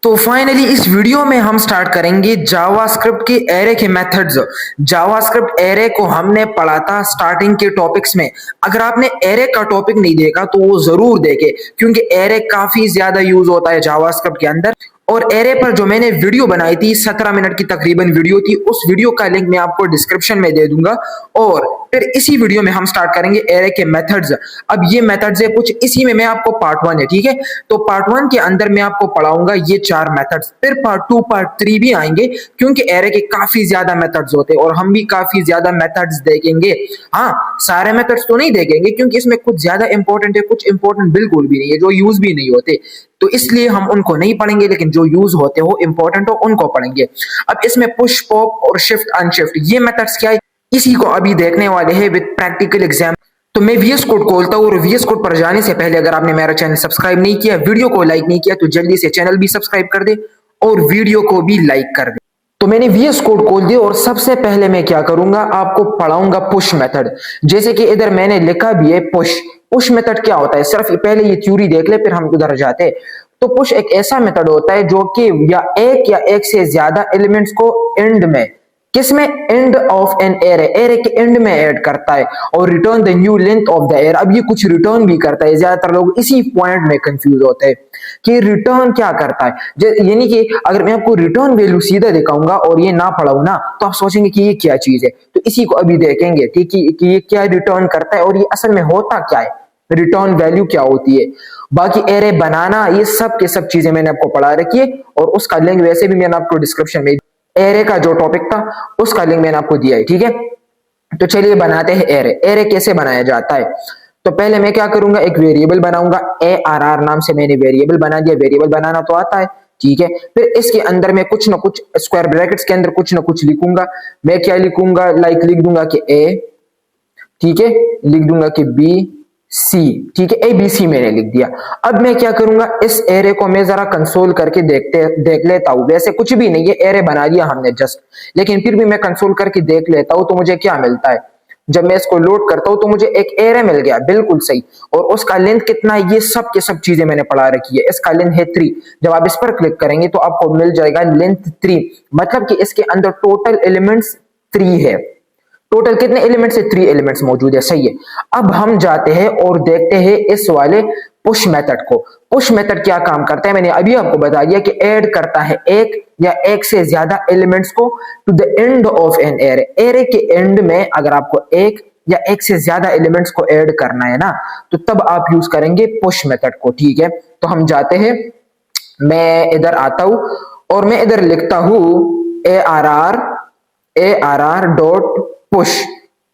तो फाइनली इस वीडियो में हम स्टार्ट करेंगे जावास्क्रिप्ट के एरे के मेथड्स। जावास्क्रिप्ट एरे को हमने पढ़ा था स्टार्टिंग के टॉपिक्स में। अगर आपने एरे का टॉपिक नहीं देखा तो वो जरूर देखे, क्योंकि एरे काफी ज्यादा यूज होता है जावास्क्रिप्ट के अंदर। और एरे पर जो मैंने वीडियो बनाई थी 17 मिनट की तकरीबन वीडियो थी, उस वीडियो का लिंक मैं आपको डिस्क्रिप्शन में दे दूंगा। और फिर इसी वीडियो में हम स्टार्ट करेंगे एरे के मेथड्स। अब ये मेथड्स है कुछ, इसी में मैं आपको पार्ट 1 है, ठीक है। तो पार्ट 1 के अंदर मैं आपको पढ़ाऊंगा ये 4 मेथड्स, फिर पार्ट 2 पार्ट 3 भी आएंगे, क्योंकि एरे के काफी ज्यादा मेथड्स होते हैं और हम भी काफी ज्यादा मेथड्स देखेंगे। हाँ, सारे मेथड्स तो नहीं देखेंगे, क्योंकि इसमें कुछ ज्यादा इंपॉर्टेंट है, कुछ इंपॉर्टेंट बिल्कुल भी नहीं है, जो यूज भी नहीं होते, तो इसलिए हम उनको नहीं पढ़ेंगे। लेकिन जो यूज होते हो इंपॉर्टेंट हो उनको पढ़ेंगे। अब इसमें पुश पॉप और शिफ्ट अनशिफ्ट ये मेथड्स क्या है, इसी को अभी देखने वाले हैं विद प्रैक्टिकल एग्जाम। तो मैं वीएस कोड खोलता हूँ, और वीएस कोड पर जाने से पहले अगर आपने मेरा चैनल सब्सक्राइब नहीं किया, वीडियो को लाइक नहीं किया, तो जल्दी से चैनल भी सब्सक्राइब कर दे और वीडियो को भी लाइक कर दे। तो मैंने वीएस कोड खोल दिया और सबसे पहले मैं क्या करूंगा, आपको पढ़ाऊंगा पुश मेथड। जैसे कि इधर मैंने लिखा भी है पुश। पुश मेथड क्या होता है, सिर्फ पहले ये थ्योरी देख ले, फिर हम उधर जाते हैं। तो पुश एक ऐसा मेथड होता है जो कि या एक से ज्यादा एलिमेंट्स को एंड में, किसमें, and of an array, array के एंड में ऐड करता है और return the new length of the array. अब ये कुछ रिटर्न भी करता है, ज्यादातर लोग इसी पॉइंट में कंफ्यूज होते हैं कि रिटर्न क्या करता है। यानी कि अगर मैं आपको रिटर्न वैल्यू सीधा दिखाऊंगा और ये ना पढ़ाऊं ना, तो आप सोचेंगे कि ये क्या चीज है। तो इसी को अभी देखेंगे कि ये क्या रिटर्न करता है और ये असल में होता क्या है, रिटर्न वैल्यू क्या होती है। बाकी एरे बनाना, ये सब के सब चीजें मैंने आपको पढ़ा रखी है, और उसका लिंक वैसे भी मैंने आपको डिस्क्रिप्शन में, एरे का जो टॉपिक था उसका लिंक मैंने आपको दिया है, ठीक है। तो चलिए बनाते हैं एरे। एरे कैसे बनाया जाता है, तो पहले मैं क्या करूंगा, एक वेरिएबल बनाऊंगा। ARR नाम से मैंने वेरिएबल बना दिया। वेरिएबल बनाना तो आता है, ठीक है। फिर इसके अंदर मैं कुछ ना कुछ स्क्वायर ब्रैकेट्स के अंदर कुछ ना कुछ लिखूंगा। मैं क्या लिखूंगा, लाइक लिख दूंगा कि A, ठीक है, लिख दूंगा कि B C, ठीक है, ABC मैंने लिख दिया। अब मैं क्या करूंगा, इस एरे को मैं जरा कंसोल करके देख लेता हूं। वैसे कुछ भी नहीं है, एरे बना दिया हमने जस्ट, लेकिन फिर भी मैं कंसोल करके देख लेता हूं तो मुझे क्या मिलता है। जब मैं इसको लोड करता हूं तो मुझे एक एरे मिल गया, बिल्कुल सही। और उसका लेंथ कितना है, ये सब के सब चीजें मैंने पढ़ा रखी है। इसका लेंथ है 3। जब आप इस पर क्लिक करेंगे तो आपको मिल जाएगा लेंथ 3, मतलब कि इसके अंदर टोटल एलिमेंट्स 3 है। टोटल कितने एलिमेंट्स है, 3 एलिमेंट्स मौजूद है, सही है। अब हम जाते हैं और देखते हैं इस वाले पुश मेथड को। पुश मेथड क्या काम करता है, मैंने अभी आपको बता दिया कि ऐड करता है एक या एक से ज्यादा एलिमेंट्स को to the end of an array. Array के एंड में अगर आपको एक या एक से ज्यादा एलिमेंट्स को ऐड करना है ना, तो तब आप यूज करेंगे पुश मेथड को, ठीक है। तो हम जाते हैं, मैं इधर आता हूं और मैं इधर लिखता हूं ARR डॉट पुश।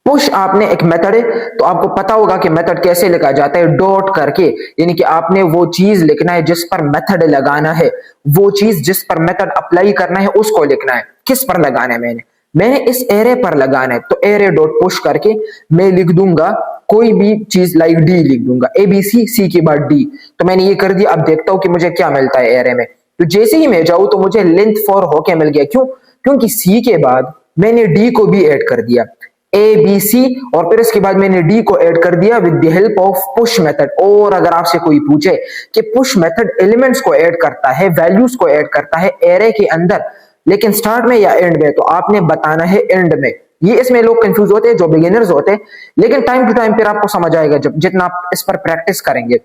पुश आपने एक मेथड है, तो आपको पता होगा कि मेथड कैसे लिखा जाता है, डॉट करके। यानी कि आपने वो चीज लिखना है जिस पर मेथड लगाना है, वो चीज जिस पर मेथड अप्लाई करना है उसको लिखना है। किस पर लगाना है, मैंने इस एरे पर लगाना है, तो एरे डॉट पुश करके मैं लिख दूंगा कोई भी चीज, लाइक D लिख दूंगा, ABC, C के बाद D। तो मैंने ये कर दिया। अब देखता हूं कि मुझे क्या मिलता है एरे में। तो जैसे ही मैं जाऊं तो मुझे लेंथ 4 होके मिल गया। क्यों, क्योंकि C के बाद मैंने D को भी ऐड कर दिया, ABC, और फिर इसके बाद मैंने D को ऐड कर दिया with the help of push method. और अगर आपसे कोई पूछे कि पुश मेथड एलिमेंट्स को ऐड करता है, वैल्यूज को ऐड करता है एरे के अंदर, लेकिन स्टार्ट में या एंड में, तो आपने बताना है एंड में। ये इसमें लोग कंफ्यूज होते हैं जो बिगिनर्स होते हैं, लेकिन टाइम टू टाइम फिर आपको समझ आएगा जब जितना आप इस पर प्रैक्टिस करेंगे।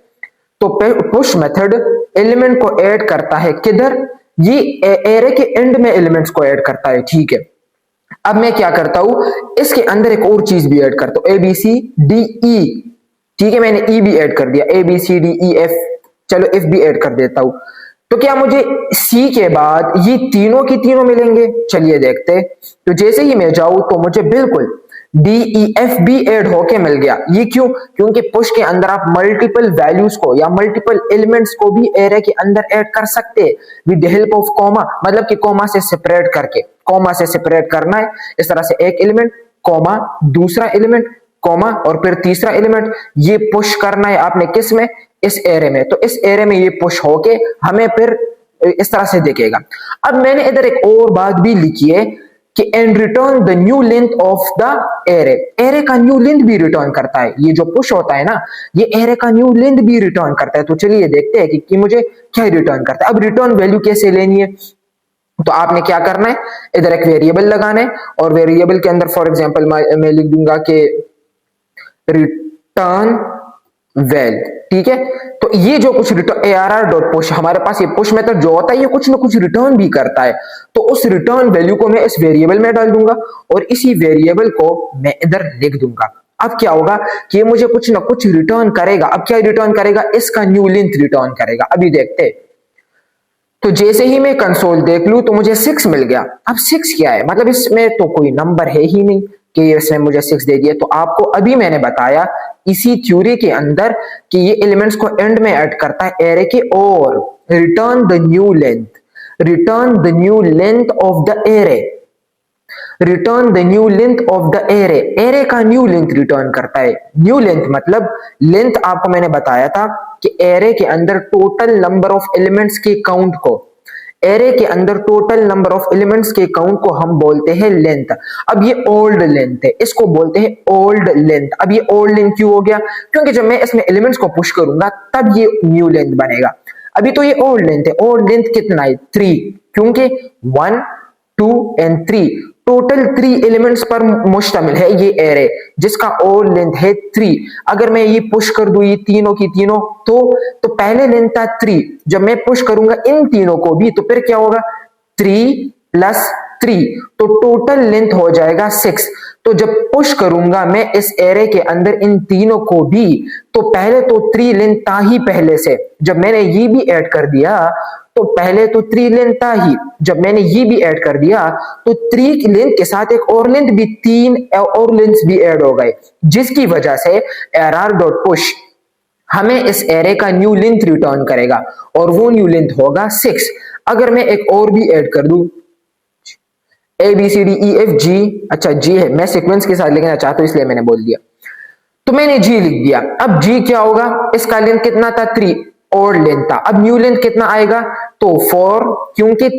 तो पुश मेथड एलिमेंट को ऐड करता है किधर, ये एरे के एंड में एलिमेंट्स को ऐड करता है, ठीक है। अब मैं क्या करता हूं, इसके अंदर एक और चीज भी ऐड करता हूं, ABCDE, ठीक है। मैंने E भी ऐड कर दिया, ABCDEF, चलो F भी ऐड कर देता हूं। तो क्या मुझे C के बाद ये तीनों की तीनों मिलेंगे, चलिए देखते। तो जैसे ही मैं जाऊं तो मुझे बिल्कुल DEF भी ऐड होके मिल गया। ये क्यों, क्योंकि पुश के अंदर आप मल्टीपल वैल्यूज को या मल्टीपल एलिमेंट्स को भी एरे के अंदर ऐड कर सकते हैं with the help of comma, मतलब कि कॉमा से सेपरेट करके। कॉमा से सेपरेट करना है इस तरह से, एक एलिमेंट कॉमा, दूसरा एलिमेंट कॉमा, और फिर तीसरा एलिमेंट। ये पुश करना है आपने किस में, इस एरे में। तो इस एरे में ये पुश होके हमें फिर इस तरह से दिखेगा। अब मैंने इधर एक और बात भी लिखी है कि and return the new length of the array, array का न्यू लेंथ भी रिटर्न करता है। ये जो पुश होता है ना, ये एरे का न्यू लेंथ भी रिटर्न करता है। तो चलिए देखते हैं कि मुझे क्या रिटर्न करता है। अब रिटर्न वैल्यू कैसे लेनी है, तो आपने क्या करना है, इधर एक वेरिएबल लगाना है और वेरिएबल के अंदर फॉर एग्जांपल मैं लिख दूंगा कि रिटर्न वेल, ठीक है। तो ये जो कुछ रिटर्न arr.push, हमारे पास ये पुश मेथड जो होता है ये कुछ ना कुछ रिटर्न भी करता है। तो उस रिटर्न वैल्यू को मैं इस वेरिएबल में डाल दूंगा और इसी वेरिएबल को मैं इधर लिख दूंगा। अब क्या होगा कि ये मुझे कुछ ना कुछ रिटर्न करेगा। अब क्या रिटर्न करेगा, इसका न्यू लेंथ रिटर्न करेगा। अभी देखते हैं। तो जैसे ही मैं कंसोल देख लूं तो मुझे 6 मिल गया। अब 6 क्या है, मतलब इसमें तो कोई नंबर है ही नहीं कि इसने मुझे 6 दे दिया। तो आपको अभी मैंने बताया इसी थ्योरी के अंदर कि ये एलिमेंट्स को एंड में ऐड करता है एरे के, और return the new length, return the new length of the array, return the new length of the array, array का न्यू लेंथ रिटर्न करता है। न्यू लेंथ मतलब लेंथ, आपको मैंने बताया था कि एरे के अंदर टोटल नंबर ऑफ एलिमेंट्स के काउंट को, एरे के अंदर टोटल नंबर ऑफ एलिमेंट्स के काउंट को हम बोलते हैं लेंथ। अब ये ओल्ड लेंथ है, इसको बोलते हैं ओल्ड लेंथ। अब ये ओल्ड लेंथ क्यों हो गया, क्योंकि जब मैं इसमें एलिमेंट्स को पुश करूंगा तब ये न्यू लेंथ बनेगा। अभी तो ये ओल्ड लेंथ है। ओल्ड लेंथ कितना है, 3, क्योंकि 1 2 एंड 3 टोटल 3 एलिमेंट्स पर मुश्तमिल है ये एरे, जिसका ओल्ड लेंथ है 3। अगर मैं ये पुश कर दूं ये तीनों की तीनों, तो पहले लेंथ था 3, जब मैं पुश करूंगा इन तीनों को भी तो फिर क्या होगा 3 + 3, तो टोटल लेंथ हो जाएगा 6। तो जब पुश करूंगा मैं इस एरे के अंदर इन तीनों को भी, तो पहले तो 3 लेंथ था ही पहले से, जब मैंने ये भी ऐड कर दिया तो पहले तो 3 लेंथ था ही, जब मैंने ये भी ऐड कर दिया तो 3 लेंथ के साथ एक और लेंथ भी, 3 और लेंथ भी ऐड हो गए, जिसकी वजह से arr.push हमें इस एरे का न्यू लेंथ रिटर्न करेगा और वो न्यू लेंथ होगा 6। अगर मैं एक और भी ऐड कर दूं ABCDEFG, अच्छा G है, मैं सीक्वेंस के साथ लिखना चाहता हूं इसलिए मैंने बोल दिया, तो मैंने G लिख दिया। अब G क्या होगा, इसका लेंथ कितना था 3, और लेंथ था। अब न्यू लेंथ कितना आएगा, तो 4, क्योंकि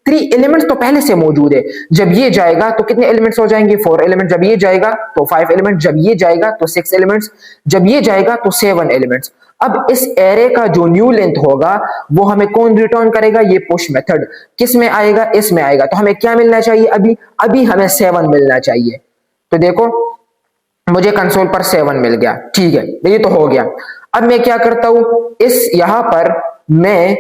3 एलिमेंट्स तो पहले से मौजूद है। जब ये जाएगा तो कितने एलिमेंट्स हो जाएंगे, 4 एलिमेंट। जब ये जाएगा तो 5 एलिमेंट, जब ये जाएगा तो 6 एलिमेंट्स, जब ये जाएगा तो 7 एलिमेंट्स। अब इस एरे का जो न्यू लेंथ होगा वो हमें कौन रिटर्न करेगा, ये पुश मेथड। किस में आएगा, इसमें आएगा। तो हमें क्या मिलना चाहिए, अभी हमें 7 मिलना चाहिए। तो देखो मुझे कंसोल पर 7 मिल गया, ठीक है, ये तो हो गया। अब मैं क्या करता हूं, इस यहां पर मैं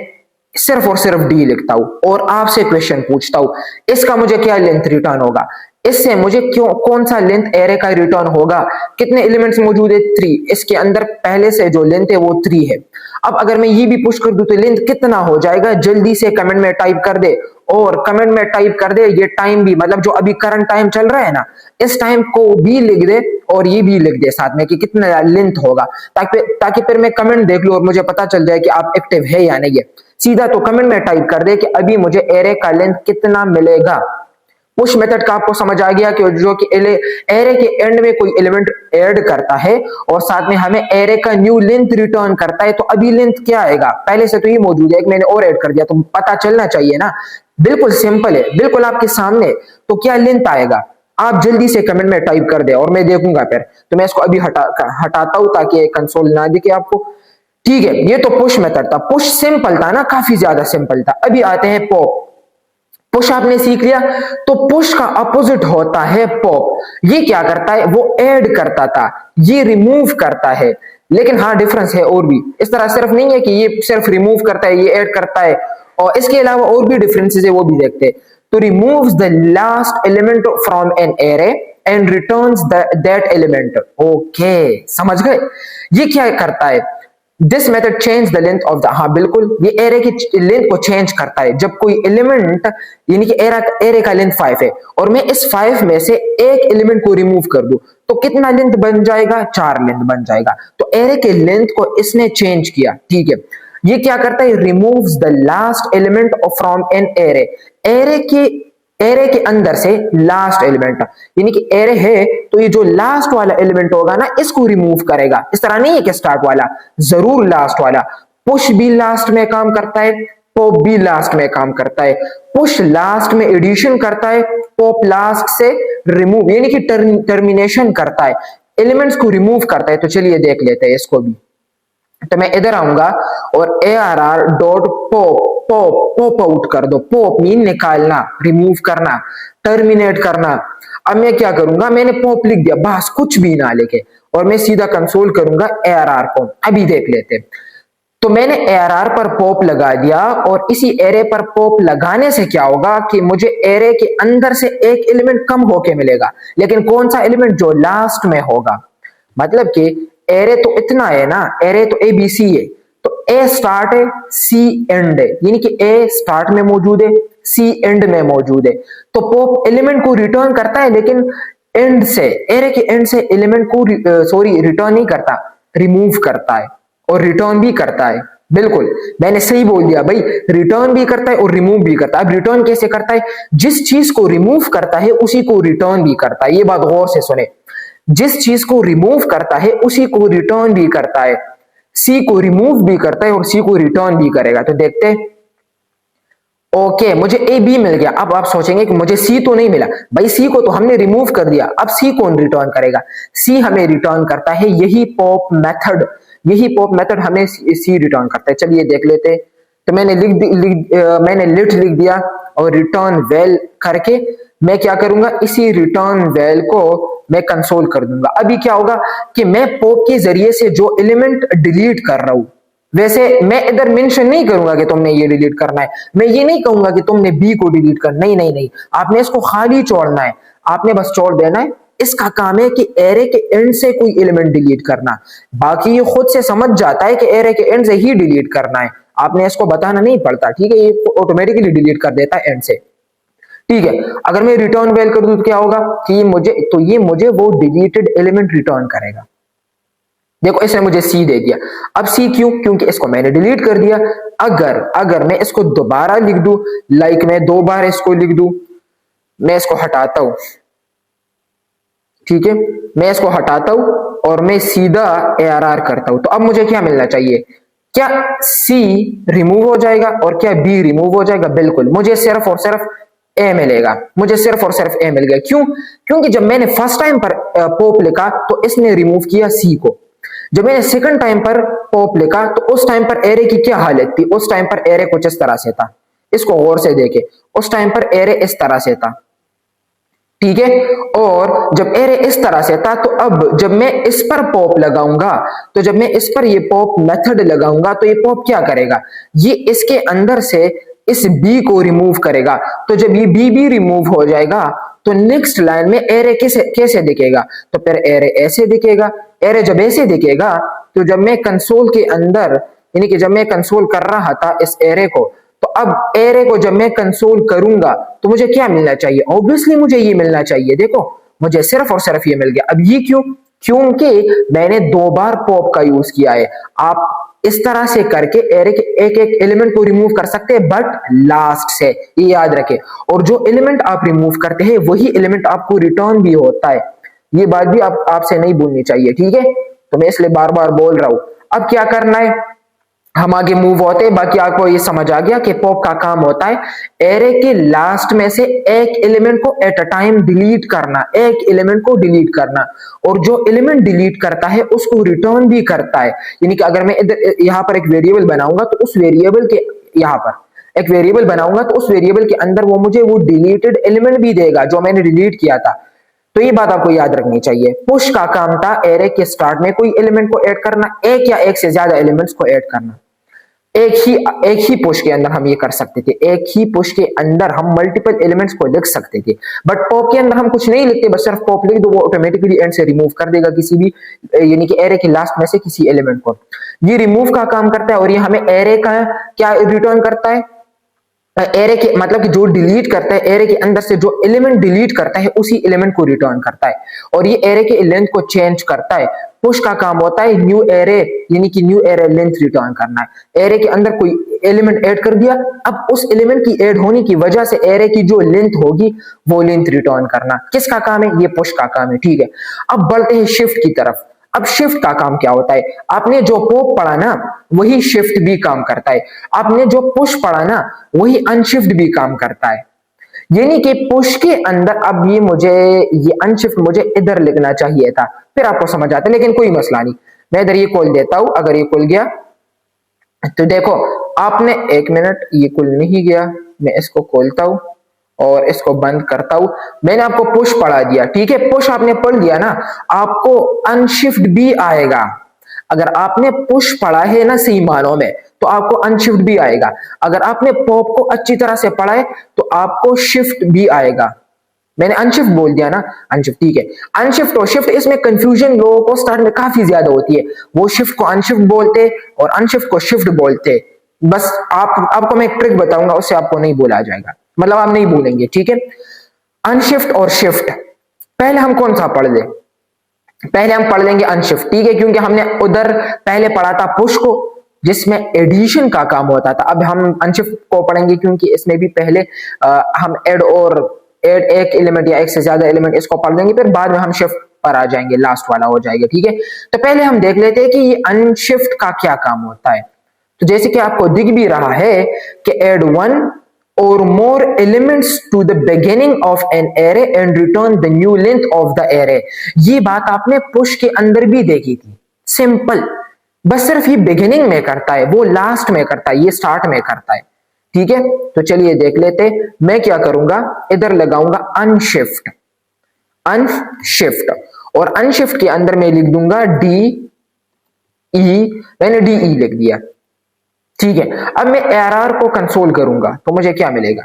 सिर्फ और सिर्फ डी लिखता हूं और आपसे क्वेश्चन पूछता हूं, इसका मुझे क्या लेंथ रिटर्न होगा, इससे मुझे कौन सा लेंथ एरे का रिटर्न होगा। कितने एलिमेंट्स मौजूद है, 3, इसके अंदर पहले से जो लेंथ है वो 3 है। अब अगर मैं ये भी पुश कर दूं तो लेंथ कितना हो जाएगा, जल्दी से कमेंट में टाइप कर दे, और कमेंट में टाइप कर दे ये टाइम भी, मतलब जो अभी करंट टाइम चल रहा है ना, इस टाइम को भी लिख दे और ये भी लिख दे साथ में कि कितना लेंथ होगा, ताकि फिर मैं कमेंट देख लूं और मुझे पता चल जाए कि आप एक्टिव है या नहीं है। सीधा तो कमेंट में टाइप कर दे कि अभी मुझे एरे का लेंथ कितना मिलेगा। पुश मेथड का आपको समझ आ गया कि जो कि एरे के एंड में कोई एलिमेंट ऐड करता है और साथ में हमें एरे का न्यू लेंथ रिटर्न करता है। तो अभी लेंथ क्या आएगा, पहले से तो ये मौजूद है, मैंने और ऐड कर दिया तो पता चलना चाहिए ना। बिल्कुल सिंपल है, बिल्कुल आपके सामने। तो क्या लेंथ आएगा, आप जल्दी से कमेंट में टाइप कर दे और मैं देखूंगा फिर। तो मैं इसको अभी हटाता हूं ताकि कंसोल ना दिखे आपको। ठीक है, ये तो पुश मेथड था। पुश सिंपल था ना, काफी ज्यादा सिंपल था। अभी आते हैं पॉप। पुश आपने सीख लिया, तो पुश का अपोजिट होता है पॉप। ये क्या करता है, वो ऐड करता था, ये रिमूव करता है। लेकिन हाँ फ्रेंस है और भी, इस तरह सिर्फ नहीं है कि ये सिर्फ रिमूव करता है, ये ऐड करता है, और इसके अलावा और भी डिफरेंसेस है वो भी देखते हैं। तो removes the last element from an array and returns that element. Okay, समझ गए। ये क्या करता है, this method change the length of the, हाँ बिल्कुल, ये एरे की लेंथ को चेंज करता है। जब कोई एलिमेंट, यानी कि एरे का लेंथ 5 है और मैं इस 5 में से एक एलिमेंट को रिमूव कर दूं तो कितना लेंथ बन जाएगा, 4 लेंथ बन जाएगा। तो एरे के लेंथ को इसने चेंज किया, ठीक है। ये क्या करता है, removes the last element from N array, array के अंदर से लास्ट एलिमेंट, यानी कि एरे है तो ये जो लास्ट वाला एलिमेंट होगा ना, इसको रिमूव करेगा। इस तरह नहीं है कि स्टार्ट वाला, जरूर लास्ट वाला। पुश भी लास्ट में काम करता है, पॉप भी लास्ट में काम करता है। पुश लास्ट में एडिशन करता है, पॉप लास्ट से रिमूव यानी कि टर्मिनेशन करता है, एलिमेंट्स को रिमूव करता है। तो चलिए देख लेते हैं इसको भी। तो मैं इधर आऊंगा और ARR dot pop pop pop out कर दो। पॉप मीन निकालना, रिमूव करना, टर्मिनेट करना। अब मैं क्या करूंगा, मैंने पॉप लिख दिया, बस कुछ भी ना लिखे, और मैं सीधा कंसोल करूंगा ARR को। अभी देख लेते हैं। तो मैंने ARR पर पॉप लगा दिया, और इसी एरे पर पॉप लगाने से क्या होगा कि मुझे एरे के अंदर से एक एलिमेंट कम होके मिलेगा, लेकिन कौन सा एलिमेंट, जो लास्ट में होगा। मतलब कि एरे तो इतना है ना, एरे तो ABC है, तो A स्टार्ट है, C एंड है, यानी कि A स्टार्ट में मौजूद है, C एंड में मौजूद है। तो पॉप एलिमेंट को रिटर्न करता है, लेकिन एंड से, एरे के एंड से एलिमेंट को रिटर्न नहीं करता, रिमूव करता है, और रिटर्न भी करता है। बिल्कुल मैंने सही बोल दिया भाई, रिटर्न भी करता है और रिमूव भी करता है। अब रिटर्न कैसे करता है, जिस चीज को रिमूव करता है उसी को रिटर्न भी करता है। ये बात गौर से सुने, जिस चीज को रिमूव करता है उसी को रिटर्न भी करता है। सी को रिमूव भी करता है और सी को रिटर्न भी करेगा। तो देखते हैं। ओके, मुझे ए बी मिल गया। अब आप सोचेंगे कि मुझे सी तो नहीं मिला, भाई सी को तो हमने रिमूव कर दिया, अब सी कौन रिटर्न करेगा, सी हमें रिटर्न करता है। यही पॉप मेथड हमें सी रिटर्न करता है। चलिए देख लेते हैं। तो मैंने मैंने लिट लिख दिया, और रिटर्न वेल करके मैं क्या करूंगा, इसी रिटर्न वेल को मैं कंसोल कर दूंगा। अभी क्या होगा कि मैं पॉप के जरिए से जो एलिमेंट डिलीट कर रहा हूं, वैसे मैं इधर मेंशन नहीं करूंगा कि तुमने ये डिलीट करना है, मैं ये नहीं कहूंगा कि तुमने बी को डिलीट करना, नहीं नहीं नहीं, आपने इसको खाली छोड़ना है, आपने बस छोड़ देना है। इसका काम है कि एरे के एंड से कोई एलिमेंट डिलीट करना, बाकी ये खुद से समझ जाता है कि एरे के एंड से ही डिलीट करना है, आपने इसको बताना नहीं पड़ता। ठीक है, ये ऑटोमेटिकली डिलीट कर देता है एंड से। ठीक है, अगर मैं रिटर्न वेल कर दूं तो क्या होगा कि ये मुझे वो डिलीटेड एलिमेंट रिटर्न करेगा। देखो इसने मुझे सी दे दिया। अब सी क्यों, क्योंकि इसको मैंने डिलीट कर दिया। अगर मैं इसको दोबारा लिख दूं, लाइक मैं 2 बार इसको लिख दूं, मैं इसको हटाता हूं, ठीक है, मैं इसको हटाता हूं और मैं सीधा ARR करता हूं, तो अब मुझे क्या मिलना चाहिए, क्या सी रिमूव हो जाएगा और क्या बी रिमूव हो जाएगा। बिल्कुल, मुझे सिर्फ और सिर्फ ए मिलेगा, मुझे सिर्फ और सिर्फ ए मिल गया। क्यों, क्योंकि जब मैंने फर्स्ट टाइम पर पॉप लिखा तो इसने रिमूव किया सी को, जब मैंने सेकंड टाइम पर पॉप लिखा तो उस टाइम पर एरे की क्या हालत थी, उस टाइम पर एरे कुछ इस तरह से था। इसको गौर से देखे, उस टाइम पर एरे इस तरह से था, ठीक है। और जब एरे इस तरह से था, तो अब जब मैं इस पर पॉप लगाऊंगा, तो जब मैं इस पर ये पॉप मेथड लगाऊंगा तो ये पॉप क्या करेगा, ये इसके अंदर से इस बी को रिमूव करेगा। तो जब ये बी रिमूव हो जाएगा तो नेक्स्ट लाइन में एरे कैसे दिखेगा, तो फिर एरे ऐसे दिखेगा। एरे जब ऐसे दिखेगा तो जब मैं कंसोल के अंदर, यानी कि जब मैं कंसोल कर रहा था इस एरे को, तो अब एरे को जब मैं कंसोल करूंगा तो मुझे क्या मिलना चाहिए, ऑब्वियसली मुझे ये मिलना चाहिए। देखो मुझे सिर्फ और सिर्फ ये मिल गया। अब ये क्यों, क्योंकि मैंने 2 बार पॉप का यूज किया है। आप इस तरह से करके एरे के एक एक एलिमेंट को रिमूव कर सकते हैं, बट लास्ट से, ये याद रखें। और जो एलिमेंट आप रिमूव करते हैं वही एलिमेंट आपको रिटर्न भी होता है। ये बात भी आपसे नहीं भूलनी चाहिए, ठीक है। तो मैं इसलिए बार बार बोल रहा हूं। अब क्या करना है, हम आगे मूव होते हैं। बाकी आपको ये समझ आ गया कि पॉप का काम होता है एरे के लास्ट में से एक एलिमेंट को एट अ टाइम डिलीट करना, एक एलिमेंट को डिलीट करना, और जो एलिमेंट डिलीट करता है उसको रिटर्न भी करता है। यानी कि अगर मैं इधर यहां पर एक वेरिएबल बनाऊंगा तो उस वेरिएबल के यहां पर एक वेरिएबल बनाऊंगा तो उस वेरिएबल के अंदर वो मुझे वो डिलीटेड एलिमेंट भी देगा जो मैंने डिलीट किया था। तो ये बात आपको याद रखनी चाहिए। पुश का काम था एरे के स्टार्ट में कोई एलिमेंट को ऐड करना, एक या एक से ज्यादा एलिमेंट्स को ऐड करना। एक ही पुश के अंदर हम ये कर सकते थे, एक ही पुश के अंदर हम मल्टीपल एलिमेंट्स को लिख सकते थे। बट पॉप के अंदर हम कुछ नहीं लिखते, बस सिर्फ पॉप लिख दो, वो ऑटोमेटिकली एंड से रिमूव कर देगा किसी भी, यानी कि एरे के लास्ट में से किसी एलिमेंट को। ये रिमूव का काम करता है और ये हमें एरे का क्या रिटर्न करता है, एरे के मतलब कि जो डिलीट करता है, एरे के अंदर से जो एलिमेंट डिलीट करता है उसी एलिमेंट को रिटर्न करता है, और ये एरे के लेंथ को चेंज करता है। पुश का काम होता है न्यू एरे, यानी कि न्यू एरे लेंथ रिटर्न करना है। एरे के अंदर कोई एलिमेंट ऐड कर दिया, अब उस एलिमेंट की ऐड होने की वजह से एरे की जो लेंथ होगी वो लेंथ रिटर्न करना। किसका काम है, ये पुश का काम है, ठीक है। अब बढ़ते हैं शिफ्ट की तरफ। अब शिफ्ट का काम क्या होता है? आपने जो पॉप पढ़ा ना वही शिफ्ट भी काम करता है। आपने जो पुश पढ़ा ना वही अनशिफ्ट भी काम करता है। यानी कि पुश के अंदर अब ये अनशिफ्ट मुझे इधर लिखना चाहिए था, फिर आपको समझ आता है, लेकिन कोई मसला नहीं। मैं इधर ये खोल देता हूं, अगर ये खुल गया तो देखो आपने, एक मिनट, ये खुल नहीं गया, मैं इसको खोलता हूं और इसको बंद करता हूं। मैंने आपको पुश पढ़ा दिया, ठीक है, पुश आपने पढ़ लिया ना, आपको अनशिफ्ट भी आएगा। अगर आपने पुश पढ़ा है ना सही मानों में तो आपको अनशिफ्ट भी आएगा। अगर आपने पॉप को अच्छी तरह से पढ़ा है तो आपको शिफ्ट भी आएगा। मैंने अनशिफ्ट बोल दिया ना, अनशिफ्ट, ठीक है। अनशिफ्ट और शिफ्ट, इसमें कंफ्यूजन लोगों को स्टार्ट में काफी ज्यादा होती है। वो शिफ्ट को अनशिफ्ट बोलते और अनशिफ्ट को शिफ्ट बोलते। बस आपको मैं एक ट्रिक बताऊंगा, उससे आपको नहीं बोला जाएगा, मतलब आप नहीं बोलेंगे, ठीक है। अनशिफ्ट और शिफ्ट, पहले हम कौन सा पढ़ ले? पहले हम पढ़ लेंगे अनशिफ्ट, ठीक है, क्योंकि हमने उधर पहले पढ़ा था पुश को जिसमें एडिशन का काम होता था। अब हम अनशिफ्ट को पढ़ेंगे क्योंकि इसमें भी पहले हम ऐड एक एलिमेंट या एक से ज्यादा एलिमेंट इसको पढ़ लेंगे, फिर बाद में हम शिफ्ट पर आ जाएंगे, लास्ट वाला हो जाएगा, ठीक है। तो पहले हम देख लेते हैं कि ये अनशिफ्ट का क्या काम होता है। तो जैसे कि आपको दिख भी रहा है कि add one or more elements to the beginning of an array and return the new length of the array। ये बात आपने पुश के अंदर भी देखी थी, सिंपल। बस सिर्फ ये बिगिनिंग में करता है, वो लास्ट में करता है, ये स्टार्ट में करता है, ठीक है। तो चलिए देख लेते। मैं क्या करूंगा, इधर लगाऊंगा अनशिफ्ट, अनशिफ्ट, और अनशिफ्ट के अंदर मैं लिख दूंगा डी ई, मैंने डी ई लिख दिया, ठीक है। अब मैं एरर को कंसोल करूंगा तो मुझे क्या मिलेगा?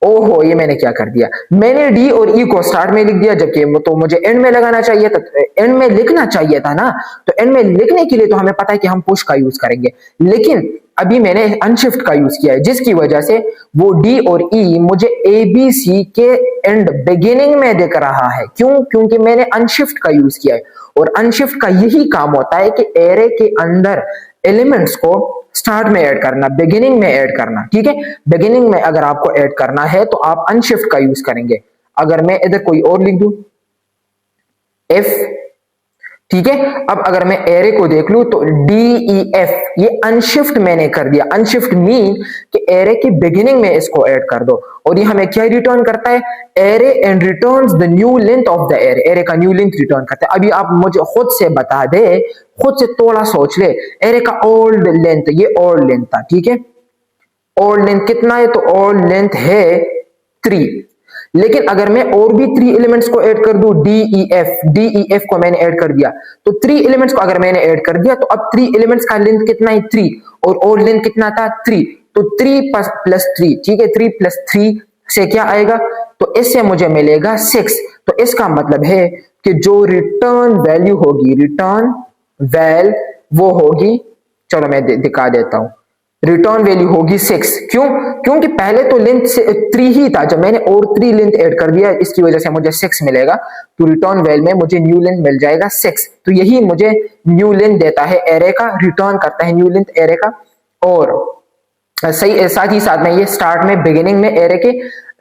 ओहो, ये मैंने क्या कर दिया, मैंने डी और ई को स्टार्ट में लिख दिया, जबकि तो मुझे एंड में लगाना चाहिए था, एंड में लिखना चाहिए था ना। तो एंड में लिखने के लिए तो हमें पता है कि हम पुश का यूज करेंगे, लेकिन अभी मैंने अनशिफ्ट का यूज किया है, जिसकी वजह से वो डी और ई मुझे ए बी सी के एंड बिगिनिंग में दिख रहा है। क्यों? क्योंकि मैंने अनशिफ्ट का यूज किया है, और अनशिफ्ट का यही काम होता है कि एरे के अंदर एलिमेंट्स को स्टार्ट में ऐड करना, बिगिनिंग में ऐड करना, ठीक है। बिगिनिंग में अगर आपको ऐड करना है तो आप अनशिफ्ट का यूज करेंगे। अगर मैं इधर कोई और लिख दूं, एफ, ठीक है। अब अगर मैं एरे को देख लूं तो डी ई एफ, ये अनशिफ्ट मैंने कर दिया। अनशिफ्ट मीन कि एरे की बिगिनिंग में इसको ऐड कर दो, और ये हमें क्या रिटर्न करता है? Array and returns the new length of the array, array का न्यू लेंथ रिटर्न करता है। अभी आप मुझे खुद से बता दे, खुद से थोड़ा सोच ले, एरे का ओल्ड लेंथ, ये ओल्ड लेंथ था, ठीक है। ओल्ड लेंथ कितना है? तो ओल्ड लेंथ है 3। लेकिन अगर मैं और भी 3 एलिमेंट्स को ऐड कर दूं, डी ई एफ को मैंने ऐड कर दिया, तो 3 एलिमेंट्स को अगर मैंने ऐड कर दिया तो अब 3 एलिमेंट्स का लेंथ कितना है? 3, और ओल्ड लेंथ कितना था? 3। तो 3 प्लस 3, ठीक है, 3 प्लस 3 से क्या आएगा? तो इससे मुझे मिलेगा 6। तो इसका मतलब है कि जो रिटर्न वैल्यू होगी, रिटर्न वैल वो होगी, चलो मैं दिखा देता हूं, रिटर्न वैल्यू होगी 6। क्यों? क्योंकि पहले तो लेंथ 3 ही था, जब मैंने और 3 लेंथ ऐड कर दिया इसकी वजह से मुझे 6 मिलेगा। तो रिटर्न वैल्यू में मुझे न्यू लेंथ मिल जाएगा 6। तो यही मुझे न्यू लेंथ देता है एरे का, रिटर्न करता है न्यू लेंथ एरे का। और सही, साथ ही साथ में ये स्टार्ट में, बिगिनिंग में, एरे के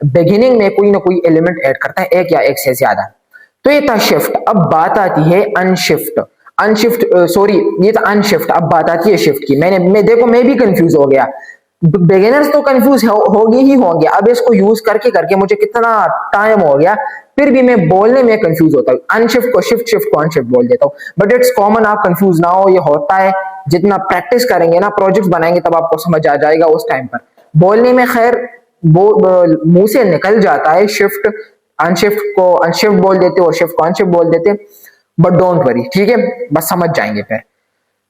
बिगिनिंग में कोई ना कोई एलिमेंट ऐड करता है, एक या एक से ज्यादा। तो ये था शिफ्ट। अब बात आती है अनशिफ्ट, सॉरी, ये था अनशिफ्ट। अब बात आती है शिफ्ट की। मैं देखो, मैं भी कंफ्यूज हो गया, बिगिनर्स तो कंफ्यूज होंगे ही होंगे। अब इसको यूज करके करके मुझे कितना टाइम हो गया, फिर भी मैं बोलने में कंफ्यूज होता हूँ। अनशिफ्ट को शिफ्ट, शिफ्ट को अनशिफ्ट बोल देता हूँ, बट इट्स कॉमन, आप कंफ्यूज ना हो, ये होता है। जितना प्रैक्टिस करेंगे ना, प्रोजेक्ट बनाएंगे, तब आपको समझ आ जाएगा। उस टाइम पर बोलने में खैर मुंह से निकल जाता है, शिफ्ट अनशिफ्ट को अनशिफ्ट बोल देते और शिफ्ट को अनशिफ्ट बोल देते, बट डोंट वरी, ठीक है, बस समझ जाएंगे। फिर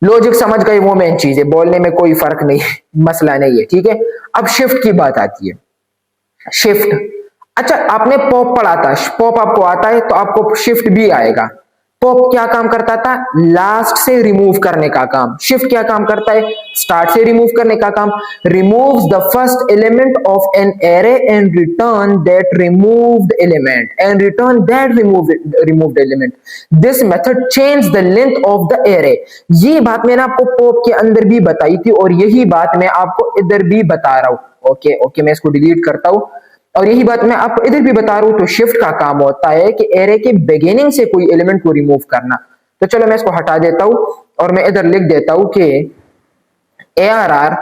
लॉजिक समझ गए, वो मेन चीज है, बोलने में कोई फर्क नहीं है, मसला नहीं है, ठीक है। अब शिफ्ट की बात आती है। शिफ्ट, अच्छा, आपने पॉप पढ़ा था, पॉप आपको आता है तो आपको शिफ्ट भी आएगा। पॉप क्या काम करता था? लास्ट से रिमूव करने का काम। शिफ्ट क्या काम करता है? स्टार्ट से रिमूव करने का काम। Removes the first element of an array and return that removed element and return that removed element. This method change the length of the array. ये बात मैंने आपको पॉप के अंदर भी बताई थी, और यही बात मैं आपको इधर भी बता रहा हूं। ओके, मैं इसको डिलीट करता हूं, और यही बात मैं आपको इधर भी बता रहा हूं। तो शिफ्ट का काम होता है कि एरे के बिगिनिंग से कोई एलिमेंट को रिमूव करना। तो चलो मैं इसको हटा देता हूं और मैं इधर लिख देता हूं कि ARR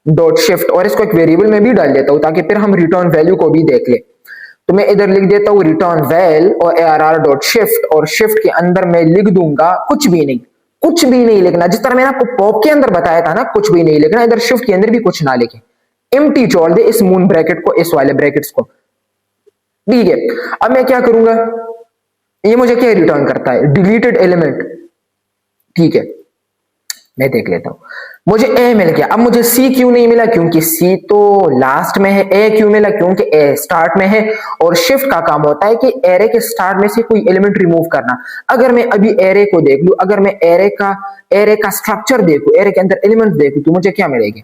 डॉट शिफ्ट, और इसको एक वेरिएबल में भी डाल देता हूं ताकि फिर हम रिटर्न वैल्यू को भी देख ले। तो मैं इधर लिख देता हूं रिटर्न वैल और ARR डॉट शिफ्ट, और शिफ्ट के अंदर मैं लिख दूंगा कुछ भी नहीं, कुछ भी नहीं लिखना, जिस तरह मैंने आपको पॉप के अंदर बताया था ना, कुछ भी नहीं लिखना। इधर शिफ्ट के अंदर भी कुछ ना लिखे, एम्प्टी छोड़ दे इस मून ब्रैकेट को, इस वाले ब्रैकेट्स को, ठीक है। अब मैं क्या करूंगा, ये मुझे क्या रिटर्न करता है, डिलीटेड एलिमेंट, ठीक है। मैं देख लेता हूं, मुझे ए मिल गया। अब मुझे सी क्यों नहीं मिला, क्योंकि सी तो लास्ट में है। ए क्यों मिला, क्योंकि ए स्टार्ट में है, और शिफ्ट का काम होता है कि एरे के स्टार्ट में से कोई एलिमेंट रिमूव करना। अगर मैं अभी एरे को देख लूं, अगर मैं एरे का स्ट्रक्चर देखूं, एरे के अंदर एलिमेंट देखूं, तो मुझे क्या मिलेगी,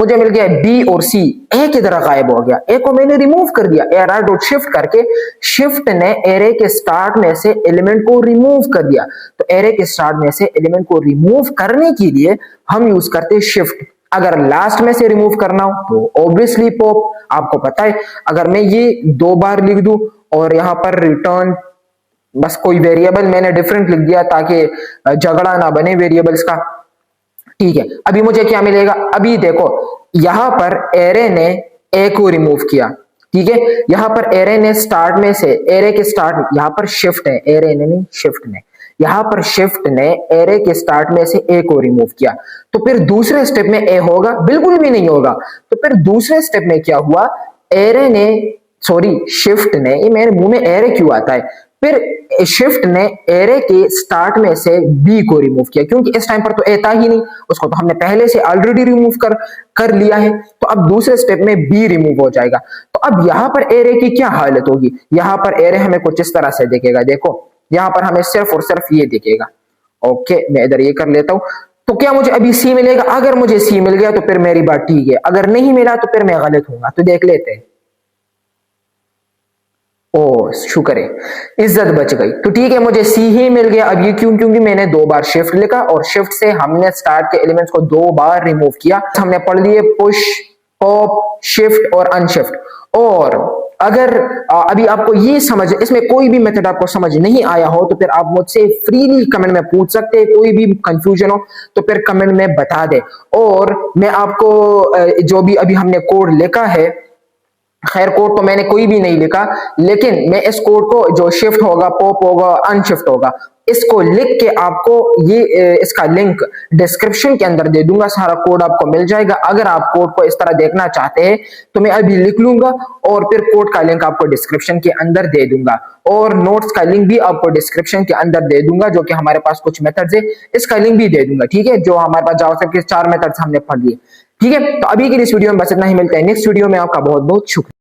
मुझे मिल गया बी और सी। ए की तरह गायब हो गया, ए को मैंने रिमूव कर दिया, ARR डॉट शिफ्ट करके शिफ्ट ने एरे के स्टार्ट में से एलिमेंट को रिमूव कर दिया। तो एरे के स्टार्ट में से एलिमेंट को रिमूव करने के लिए हम यूज करते हैं शिफ्ट। अगर लास्ट में से रिमूव करना हो तो ऑब्वियसली पॉप, आपको पता है। अगर मैं ये 2 बार लिख दूं और यहां पर रिटर्न, बस कोई वेरिएबल मैंने डिफरेंट लिख दिया ताकि झगड़ा ना बने वेरिएबल्स का, ठीक है। अभी मुझे क्या मिलेगा, अभी देखो यहां पर एरे ने ए को रिमूव किया, ठीक है। यहां पर एरे ने स्टार्ट में से, एरे के स्टार्ट, यहां पर शिफ्ट है, एरे ने नहीं शिफ्ट ने, यहां पर शिफ्ट ने एरे के स्टार्ट में से ए को रिमूव किया। तो फिर दूसरे स्टेप में ए होगा, बिल्कुल भी नहीं होगा। तो फिर दूसरे स्टेप में क्या हुआ, एरे ने, सॉरी शिफ्ट ने, ये मेरे मुंह में एरे क्यों आता है, फिर शिफ्ट ने एरे के स्टार्ट में से बी को रिमूव किया, क्योंकि इस टाइम पर तो ए था ही नहीं, उसको तो हमने पहले से ऑलरेडी रिमूव कर लिया है। तो अब दूसरे स्टेप में बी रिमूव हो जाएगा। तो अब यहां पर एरे की क्या हालत होगी, यहां पर एरे हमें कुछ इस तरह से दिखेगा, देखो यहां पर हमें सिर्फ और सिर्फ ये दिखेगा। ओके, मैं इधर ये कर लेता हूं। तो क्या मुझे अभी सी मिलेगा, अगर मुझे सी मिल गया तो फिर मेरी बात ठीक है, अगर नहीं मिला तो फिर मैं गलत हूंगा। तो देख लेते हैं। ओ शुक्र है, इज्जत बच गई। तो ठीक है, मुझे सी ही मिल गया। अब ये क्यों, क्योंकि मैंने 2 बार शिफ्ट लिखा और शिफ्ट से हमने स्टार्ट के एलिमेंट्स को 2 बार रिमूव किया। हमने पढ़ लिए पुश, पॉप, शिफ्ट और अनशिफ्ट। और अगर अभी आपको ये समझ, इसमें कोई भी मेथड आपको समझ नहीं आया हो तो फिर आप मुझसे फ्रीली कमेंट में पूछ सकते हैं। कोई भी कंफ्यूजन हो तो फिर कमेंट में बता दे, और मैं आपको जो भी अभी हमने कोड लिखा है, खैर कोड तो मैंने कोई भी नहीं लिखा, लेकिन मैं इस कोड को, जो शिफ्ट होगा, पॉप होगा, अनशिफ्ट होगा, इसको लिख के आपको ये इसका लिंक डिस्क्रिप्शन के अंदर दे दूंगा। सारा कोड आपको मिल जाएगा। अगर आप कोड को इस तरह देखना चाहते हैं तो मैं अभी लिख लूंगा और फिर कोड का लिंक आपको डिस्क्रिप्शन के अंदर दे दूंगा, और नोट्स का लिंक भी आपको डिस्क्रिप्शन के अंदर दे दूंगा, जो कि हमारे पास कुछ मेथड्स है, इसका लिंक भी दे दूंगा, ठीक है। जो हमारे पास जावास्क्रिप्ट के 4 मेथड्स हमने पढ़ लिए, ठीक है। तो अभी के लिए इस वीडियो में बस इतना ही, मिलता है नेक्स्ट वीडियो में। आपका बहुत बहुत शुक्रिया।